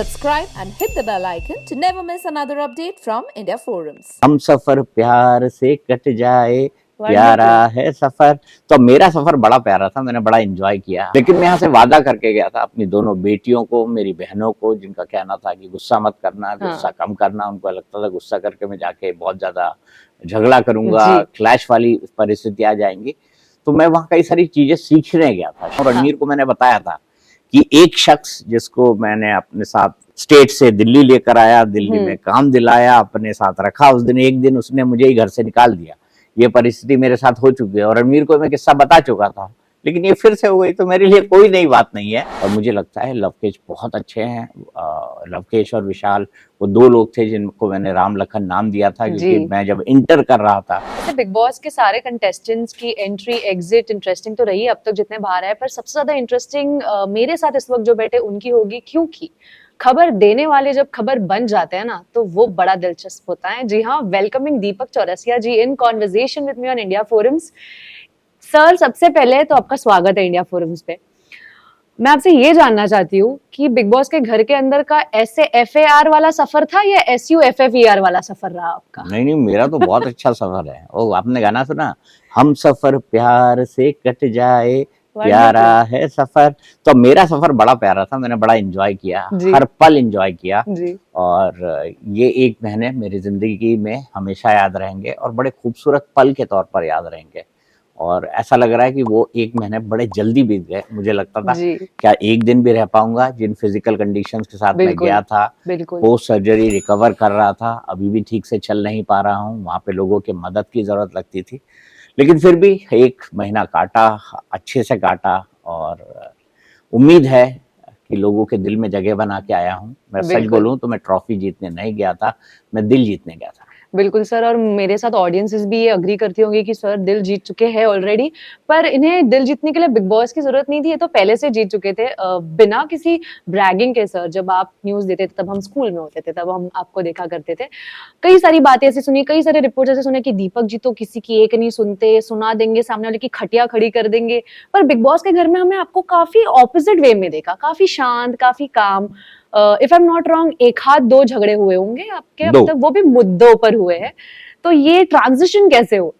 Subscribe and hit the bell icon to never miss another update from India Forums. हम सफर प्यार से cut जाए, प्यारा है सफर। तो मेरा सफर बड़ा प्यारा था, मैंने बड़ा एंजॉय किया। लेकिन मैं यहाँ से वादा करके गया था अपनी दोनों बेटियों को, मेरी बहनों को, जिनका कहना था कि गुस्सा मत करना, गुस्सा कम करना। उनको लगता था गुस्सा करके मैं जाके बहुत ज्यादा झगड़ा करूंगा, क्लैश वाली परिस्थिति आ जाएंगी। तो मैं वहाँ कई सारी चीजें सीखने गया था। और रणवीर को मैंने बताया था कि एक शख्स जिसको मैंने अपने साथ स्टेट से दिल्ली लेकर आया, दिल्ली में काम दिलाया, अपने साथ रखा, उस दिन एक दिन उसने मुझे ही घर से निकाल दिया। ये परिस्थिति मेरे साथ हो चुकी है और रणवीर को मैं किस्सा बता चुका था, लेकिन ये फिर से हो गई। तो मेरे लिए कोई नई बात नहीं है। और मुझे लगता है लवकेश बहुत अच्छे हैं। लवकेश और विशाल वो दो लोग थे जिनको मैंने राम लखन नाम दिया था, क्योंकि मैं जब इंटर कर रहा था। बिग बॉस के सारे कंटेस्टेंट्स की एंट्री एग्जिट इंटरेस्टिंग तो रही अब तक जितने बाहर आए, पर सबसे ज्यादा इंटरेस्टिंग मेरे साथ इस वक्त जो बैठे उनकी होगी, क्योंकि खबर देने वाले जब खबर बन जाते हैं ना तो वो बड़ा दिलचस्प होता है। जी हाँ, welcoming Deepak Chaurasia ji in conversation with me on India forums. Sir, सबसे पहले तो आपका स्वागत है इंडिया फोरम्स पे। मैं आपसे ये जानना चाहती हूँ कि बिग बॉस के घर के अंदर का SAFAR वाला सफर था या SUFFER वाला सफर रहा आपका? नहीं, मेरा तो बहुत अच्छा सफर है। ओ, आपने गाना सुना, हम सफर प्यार से कट जाए, प्यारा है सफर। तो मेरा सफर बड़ा प्यारा था, मैंने बड़ा एंजॉय किया, हर पल एंजॉय किया। और ये एक महीने मेरी जिंदगी में हमेशा याद रहेंगे और बड़े खूबसूरत पल के तौर पर याद रहेंगे। और ऐसा लग रहा है कि वो एक महीने बड़े जल्दी बीत गए। मुझे लगता था क्या एक दिन भी रह पाऊंगा, जिन फिजिकल कंडीशंस के साथ मैं गया था, पोस्ट सर्जरी रिकवर कर रहा था, अभी भी ठीक से चल नहीं पा रहा हूँ, वहाँ पे लोगों की मदद की जरूरत लगती थी। लेकिन फिर भी एक महीना काटा, अच्छे से काटा। और उम्मीद है कि लोगों के दिल में जगह बना के आया हूँ। मैं सच बोलूं तो मैं ट्रॉफी जीतने नहीं गया था, मैं दिल जीतने गया था। बिल्कुल सर, और मेरे साथ ऑडियंसेस भी ये अग्री करती होंगी कि सर दिल जीत चुके हैं ऑलरेडी, पर इन्हें दिल जीतने के लिए बिग बॉस की जरूरत नहीं थी, ये तो पहले से जीत चुके थे बिना किसी ब्रैगिंग के। सर, जब आप न्यूज देते थे तब हम स्कूल में होते थे, तब हम आपको देखा करते थे। कई सारी बातें ऐसी सुनी, कई सारे रिपोर्ट्स ऐसे सुने कि दीपक जी तो किसी की एक नहीं सुनते, सुना देंगे, सामने वाले की खटिया खड़ी कर देंगे। पर बिग बॉस के घर में हमें आपको काफी ऑपोजिट वे में देखा, काफी शांत, काफी काम। If I am not wrong, एक हाथ दो झगड़े हुए होंगे आपके अब तक, वो भी मुद्दों पर हुए हैं। तो ये ट्रांजिशन कैसे हुआ?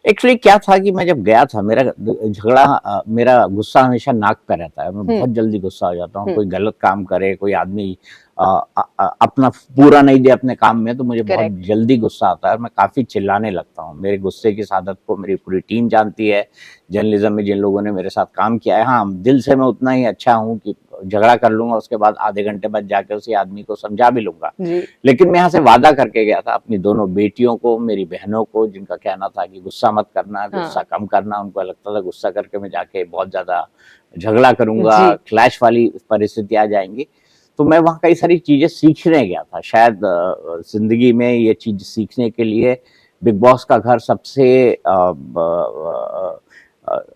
एक्चुअली क्या था कि मैं जब गया था, मेरा झगड़ा, मेरा गुस्सा हमेशा नाक पे रहता है। मैं बहुत जल्दी गुस्सा हो जाता हूँ। कोई गलत काम करे, कोई आदमी अपना पूरा नहीं दे अपने काम में, तो मुझे बहुत जल्दी गुस्सा आता है। मैं काफी चिल्लाने लगता हूँ। मेरे गुस्से की आदत को मेरी पूरी टीम जानती है, जर्नलिज्म में जिन लोगों ने मेरे साथ काम किया है। हाँ, दिल से मैं उतना ही अच्छा हूँ कि झगड़ा कर लूंगा, उसके बाद आधे घंटे बाद जाके उसी आदमी को समझा भी लूंगा। लेकिन मैं यहाँ से वादा करके गया था अपनी दोनों बेटियों को, मेरी बहनों को, जिनका कहना था कि गुस्सा मत करना, गुस्सा कम करना। उनको लगता था गुस्सा करके मैं जाके बहुत ज्यादा झगड़ा करूंगा, क्लैश वाली परिस्थिति आ जाएंगी। तो मैं वहाँ कई सारी चीजें सीखने गया था। शायद जिंदगी में ये चीज सीखने के लिए बिग बॉस का घर सबसे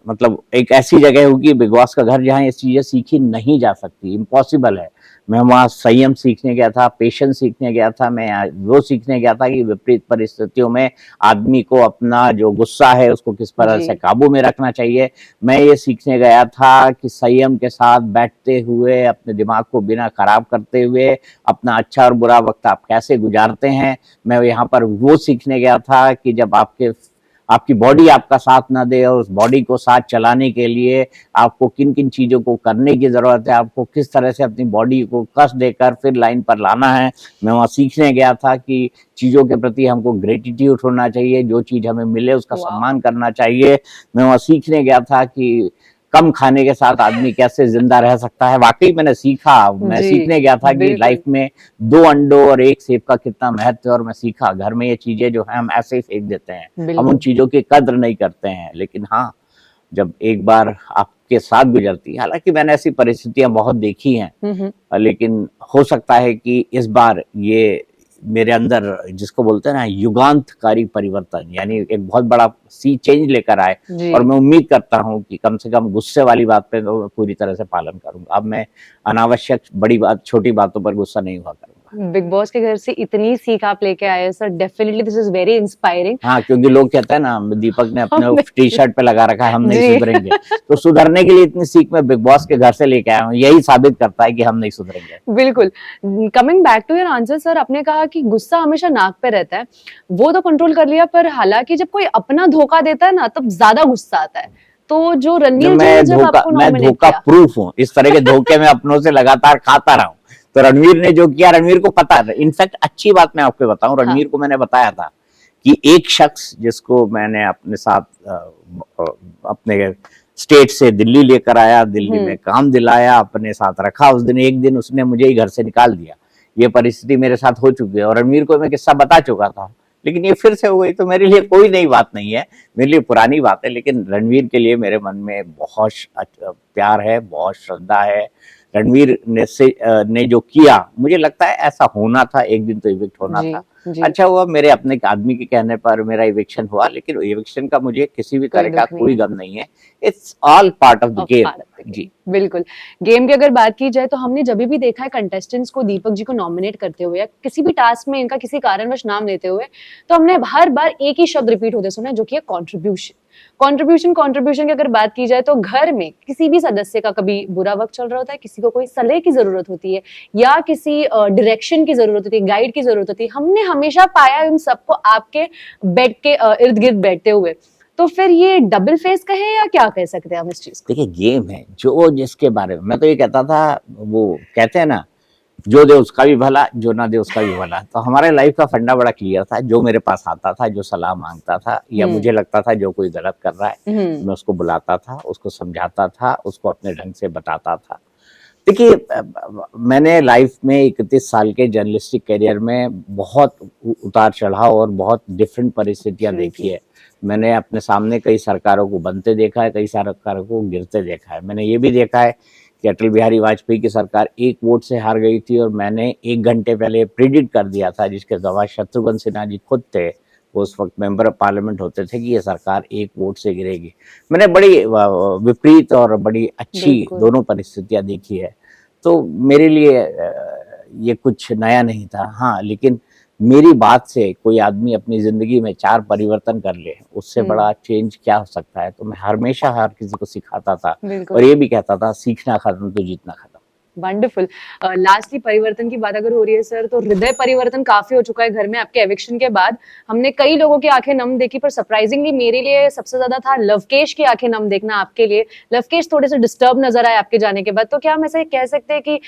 मतलब एक ऐसी जगह होगी, बिग बॉस का घर, जहाँ ये चीजें सीखी नहीं जा सकती, इम्पॉसिबल है। मैं वहाँ संयम सीखने गया था, पेशेंस सीखने गया था। मैं वो सीखने गया था कि विपरीत परिस्थितियों में आदमी को अपना जो गुस्सा है उसको किस तरह से काबू में रखना चाहिए। मैं ये सीखने गया था कि संयम के साथ बैठते हुए, अपने दिमाग को बिना खराब करते हुए, अपना अच्छा और बुरा वक्त आप कैसे गुजारते हैं। मैं यहाँ पर वो सीखने गया था कि जब आपकी बॉडी आपका साथ ना दे, और उस बॉडी को साथ चलाने के लिए आपको किन किन चीजों को करने की जरूरत है, आपको किस तरह से अपनी बॉडी को कस देकर फिर लाइन पर लाना है। मैं वहाँ सीखने गया था कि चीजों के प्रति हमको ग्रेटिट्यूड होना चाहिए, जो चीज हमें मिले उसका सम्मान करना चाहिए। मैं वहाँ सीखने गया था कि कम खाने के साथ आदमी कैसे जिंदा रह सकता है। वाकई मैंने सीखा। मैं सीखने गया था कि लाइफ में 2 अंडों और 1 सेब का कितना महत्व है। और मैं सीखा घर में ये चीजें जो है हम ऐसे ही फेंक देते हैं, हम उन चीजों की कद्र नहीं करते हैं। लेकिन हाँ, जब एक बार आपके साथ गुजरती है, हालांकि मैंने ऐसी परिस्थितियां बहुत देखी हैं, लेकिन हो सकता है कि इस बार ये मेरे अंदर, जिसको बोलते हैं ना, युगांतकारी परिवर्तन, यानी एक बहुत बड़ा सी चेंज लेकर आए। और मैं उम्मीद करता हूं कि कम से कम गुस्से वाली बात पे तो पूरी तरह से पालन करूंगा। अब मैं अनावश्यक बड़ी बात, छोटी बातों पर गुस्सा नहीं हुआ करूंगा। बिग बॉस के घर से इतनी सीख आप लेके आए हैं sir, definitely this is very inspiring. हाँ, क्योंकि लोग कहते हैं ना दीपक ने अपने हम टी शर्ट पे लगा रखा है हम नहीं जी। सुधरेंगे, तो सुधरने के लिए इतनी सीख मैं बिग बॉस के घर से लेके आया हूँ, यही साबित करता है कि हम नहीं सुधरेंगे। बिल्कुल। Coming back to your answer sir, आपने कहा कि गुस्सा हमेशा नाक पे रहता है, वो तो कंट्रोल कर लिया, पर हालांकि जब कोई अपना धोखा देता है ना तब ज्यादा गुस्सा आता है। तो जो रणवीर जी ने जब आपको मैं नॉमिनेट धोखा किया, प्रूफ हूँ, इस तरह के धोखे मैं अपनों से लगातार खाता रहा हूँ। तो रणवीर ने जो किया, रणवीर को पता है। इनफैक्ट अच्छी बात मैं आपको बताऊं, रणवीर को मैंने बताया था कि एक शख्स जिसको मैंने अपने साथ अपने स्टेट से दिल्ली लेकर आया, दिल्ली में काम दिलाया, अपने साथ रखा, उस दिन एक दिन उसने मुझे ही घर से निकाल दिया। ये परिस्थिति मेरे साथ हो चुकी है और रणवीर को मैं किस्सा बता चुका था, लेकिन ये फिर से हो गई। तो मेरे लिए कोई नई बात नहीं है, मेरे लिए पुरानी बात है, लेकिन रणवीर के लिए मेरे मन में बहुत प्यार है, बहुत श्रद्धा है। रणवीर ने जो किया, मुझे लगता है ऐसा होना था, एक दिन तो इविक्ट होना था। अच्छा हुआ मेरे अपने आदमी के कहने पर मेरा इविक्शन हुआ, लेकिन इविक्शन का मुझे किसी भी तरह का कोई गम नहीं है। It's all part of the game. जी बिल्कुल। गेम की अगर बात की जाए तो हमने जब भी देखा है कंटेस्टेंट्स को दीपक जी को नॉमिनेट करते हुए या किसी भी टास्क में इनका किसी कारणवश नाम लेते हुए, तो हमने हर बार एक ही शब्द रिपीट होते सुना है, जो कि है कंट्रीब्यूशन। कंट्रीब्यूशन की अगर बात की जाए तो घर में किसी भी सदस्य का कभी बुरा वक्त चल रहा होता है, किसी को कोई सलाह की जरूरत होती है या किसी डायरेक्शन की जरूरत होती है, गाइड की जरूरत होती है, हमने हमेशा पाया इन सबको आपके बेड के इर्द गिर्द बैठते हुए। तो फिर ये डबल फेस कहे या क्या कह सकते हैं हम इस चीज को? देखिए, गेम है, जो जिसके बारे में मैं तो ये कहता था, वो कहते हैं ना, जो दे उसका भी भला, जो ना दे उसका भी भला। तो हमारे लाइफ का फंडा बड़ा क्लियर था। जो मेरे पास आता था, जो सलाह मांगता था या मुझे लगता था जो कोई गलत कर रहा है, मैं उसको बुलाता था, उसको समझाता था, उसको अपने ढंग से बताता था। देखिए, मैंने लाइफ में 31 साल के जर्नलिस्टिक करियर में बहुत उतार चढ़ाव और बहुत डिफरेंट परिस्थितियां देखी है। मैंने अपने सामने कई सरकारों को बनते देखा है, कई सरकारों को गिरते देखा है। मैंने ये भी देखा है कि अटल बिहारी वाजपेयी की सरकार 1 वोट से हार गई थी और मैंने 1 घंटे पहले प्रिडिक्ट कर दिया था, जिसके गवाह शत्रुघ्न सिन्हा जी खुद थे, वो उस वक्त मेंबर ऑफ पार्लियामेंट होते थे, कि ये सरकार 1 वोट से गिरेगी। मैंने बड़ी विपरीत और बड़ी अच्छी दोनों परिस्थितियां देखी है। तो मेरे लिए ये कुछ नया नहीं था। हाँ, लेकिन मेरी बात से कोई आदमी अपनी जिंदगी में 4 परिवर्तन कर ले, उससे बड़ा चेंज क्या हो सकता है। तो मैं हमेशा हर किसी को सिखाता था और ये भी कहता था, सीखना खत्म तो जीतना खत्म। वंडरफुल। लास्टली परिवर्तन की बात अगर हो रही है सर, तो हृदय परिवर्तन काफी हो चुका है घर में आपके एविक्शन के बाद। हमने कई लोगों की आंखें नम देखी, पर सरप्राइजिंगली मेरे लिए सबसे ज्यादा था लवकेश की आंखें नम देखना आपके लिए। लवकेश थोड़े से डिस्टर्ब नजर आए आपके जाने के बाद। तो क्या हम ऐसे कह सकते हैं कि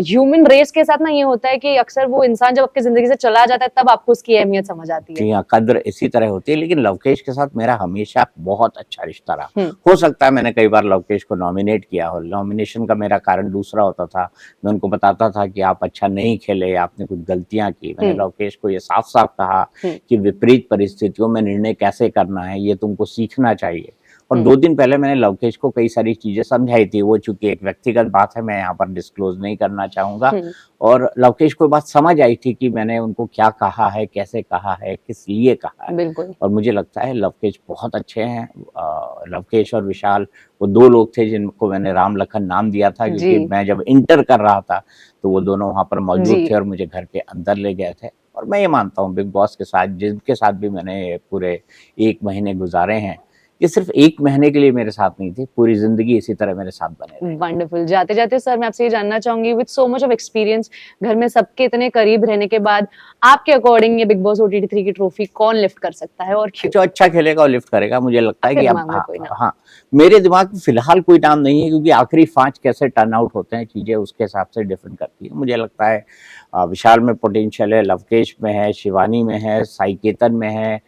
ह्यूमन रेस के साथ ना ये होता है कि अक्सर वो इंसान जब आपकी जिंदगी से चला जाता है तब आपको उसकी अहमियत समझ आती है? जी हाँ, कद्र इसी तरह होती है। लेकिन लवकेश के साथ मेरा हमेशा बहुत अच्छा रिश्ता रहा। हो सकता है मैंने कई बार लवकेश को नॉमिनेट किया हो, नॉमिनेशन का मेरा कारण दूसरा होता था। मैं उनको बताता था कि आप अच्छा नहीं खेले, आपने कुछ गलतियां की। मैंने लवकेश को ये साफ साफ कहा कि विपरीत परिस्थितियों में निर्णय कैसे करना है, ये तुमको सीखना चाहिए। और 2 दिन पहले मैंने लवकेश को कई सारी चीजें समझाई थी। वो चूंकि एक व्यक्तिगत बात है, मैं यहाँ पर डिस्क्लोज नहीं करना चाहूंगा। और लवकेश को बात समझ आई थी कि मैंने उनको क्या कहा है, कैसे कहा है, किस लिए कहा है। और मुझे लगता है लवकेश बहुत अच्छे हैं। लवकेश और विशाल वो 2 लोग थे जिनको मैंने राम लखन नाम दिया था, क्योंकि मैं जब इंटर कर रहा था तो वो दोनों वहां पर मौजूद थे और मुझे घर के अंदर ले गए थे। और मैं ये मानता हूँ, बिग बॉस के साथ जिनके साथ भी मैंने पूरे 1 महीने गुजारे हैं, ये सिर्फ 1 महीने के लिए मेरे साथ नहीं थे, पूरी जिंदगी इसी तरह मेरे साथ बने रहे। वंडरफुल। जाते जाते सर मैं आपसे ये जानना चाहूंगी, with so much of experience, घर में सबके इतने करीब रहने के बाद, आपके अकॉर्डिंग ये बिग बॉस OTT 3 की ट्रॉफी कौन लिफ्ट कर सकता है और क्यों? जो अच्छा खेलेगा वो लिफ्ट करेगा। मुझे लगता है कि अब हाँ, मेरे दिमाग में फिलहाल कोई नाम नहीं है, क्योंकि आखिरी 5 कैसे टर्न आउट होते हैं चीजें उसके हिसाब से डिफरेंट करती है। मुझे लगता है विशाल में पोटेंशियल है, लवकेश में है, शिवानी में है, साई केतन में है,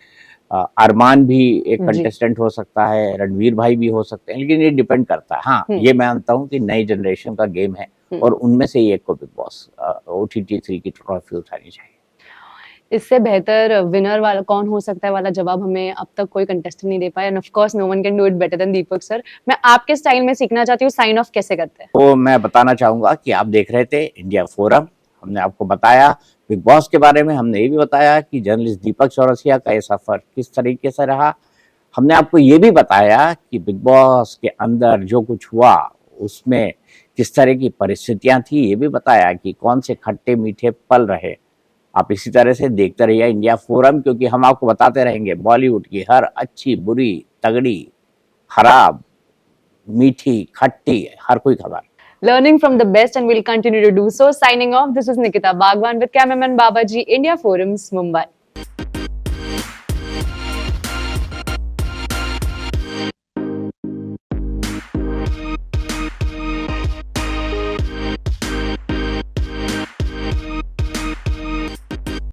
अरमान भी एक कंटेस्टेंट हो सकता है, रणवीर भाई भी हो सकते हैं, लेकिन ये डिपेंड करता है। हाँ, ये मानता हूँ कि नई जनरेशन का गेम है और उनमें से एक को बिग बॉस OTT 3 की ट्रॉफी उठानी चाहिए। इससे बेहतर विनर वाला कौन हो सकता है वाला जवाब हमें अब तक कोई कंटेस्टेंट नहीं दे पाया, and of course no one can do it better than Deepak sir. मैं आपके स्टाइल में सीखना चाहती हूँ, साइन ऑफ कैसे करते हैं? तो मैं बताना चाहूंगा कि आप देख रहे थे इंडिया फोरम, हमने आपको बताया बिग बॉस के बारे में, हमने ये भी बताया कि जर्नलिस्ट दीपक चौरसिया का ये सफर किस तरीके से रहा। हमने आपको ये भी बताया कि बिग बॉस के अंदर जो कुछ हुआ उसमें किस तरह की परिस्थितियां थी, ये भी बताया कि कौन से खट्टे मीठे पल रहे। आप इसी तरह से देखते रहिए इंडिया फोरम, क्योंकि हम आपको बताते रहेंगे बॉलीवुड की हर अच्छी, बुरी, तगड़ी, खराब, मीठी, खट्टी, हर कोई खबर। Learning from the best, and we'll continue to do so. Signing off, this is Nikita Bagwan with cameraman Babaji, India Forums, Mumbai.